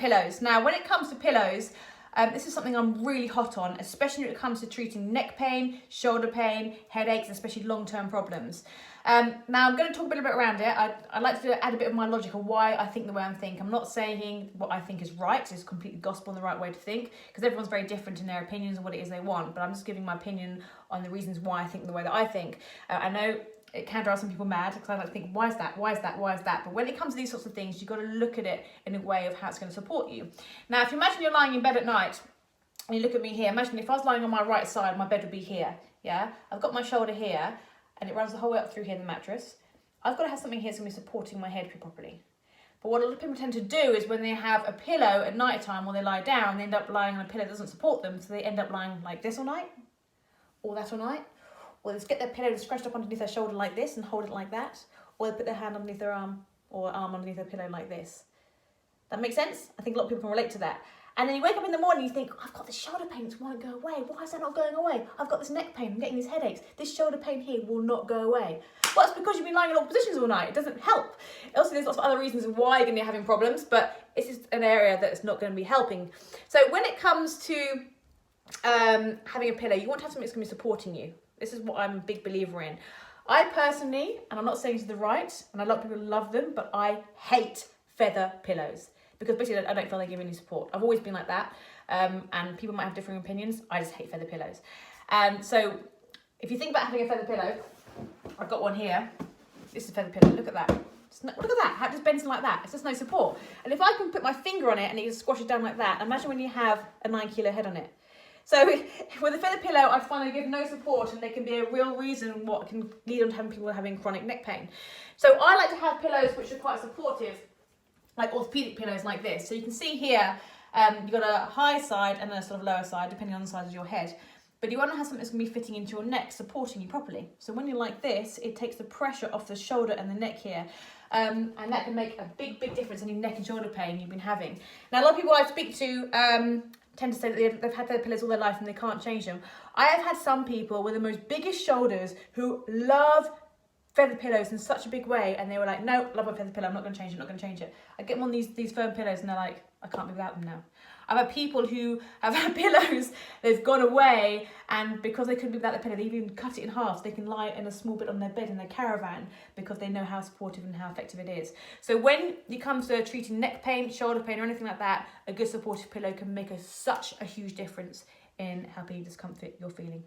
pillows. Now, when it comes to pillows, this is something I'm really hot on, especially when it comes to treating neck pain, shoulder pain, headaches, especially long-term problems. Now, I'm going to talk a bit around it. I'd like to add a bit of my logic of why I think the way I think. I'm not saying what I think is right, it's completely gospel and the right way to think, because everyone's very different in their opinions and what it is they want, but I'm just giving my opinion on the reasons why I think the way that I think. I know it can drive some people mad, because I like to think, why is that, why is that, why is that? But when it comes to these sorts of things, you've got to look at it in a way of how it's going to support you. Now, if you imagine you're lying in bed at night, and you look at me here, imagine if I was lying on my right side, my bed would be here, yeah? I've got my shoulder here, and it runs the whole way up through here, the mattress. I've got to have something here that's going to be supporting my head properly. But what a lot of people tend to do is when they have a pillow at night time or they lie down, they end up lying on a pillow that doesn't support them, so they end up lying like this all night, or that all night, or they just get their pillow scrunched up underneath their shoulder like this and hold it like that, or they put their hand underneath their arm or arm underneath their pillow like this. That makes sense? I think a lot of people can relate to that. And then you wake up in the morning, you think, I've got this shoulder pain, it won't go away. Why is that not going away? I've got this neck pain, I'm getting these headaches. This shoulder pain here will not go away. Well, it's because you've been lying in all positions all night. It doesn't help. Also, there's lots of other reasons why you're going to be having problems, but it's just an area that's not going to be helping. So when it comes to having a pillow, you want to have something that's going to be supporting you. This is what I'm a big believer in. I personally, and I'm not saying to the right, and a lot of people love them, but I hate feather pillows. Because basically I don't feel they give any support. I've always been like that, and people might have different opinions. I just hate feather pillows. And so if you think about having a feather pillow, I've got one here. This is a feather pillow, look at that. Look at that, how it just bends like that. It's just no support. And if I can put my finger on it and it just squashes down like that, imagine when you have a 9-kilo head on it. So with a feather pillow, I find they give no support, and they can be a real reason what can lead on to having people having chronic neck pain. So I like to have pillows which are quite supportive, like orthopedic pillows like this. So you can see here, you've got a high side and a sort of lower side, depending on the size of your head. But you want to have something that's going to be fitting into your neck, supporting you properly. So when you're like this, it takes the pressure off the shoulder and the neck here. And that can make a big, big difference in any neck and shoulder pain you've been having. Now, a lot of people I speak to tend to say that they've had their pillows all their life and they can't change them. I have had some people with the most biggest shoulders who love feather pillows in such a big way, and they were like, no, love my feather pillow, I'm not going to change it, not going to change it. I get them on these firm pillows and they're like, I can't be without them now. I've had people who have had pillows, they've gone away, and because they couldn't be without the pillow, they even cut it in half so they can lie in a small bit on their bed in their caravan, because they know how supportive and how effective it is. So when it comes to treating neck pain, shoulder pain, or anything like that, a good supportive pillow can make such a huge difference in helping you discomfort you're feeling.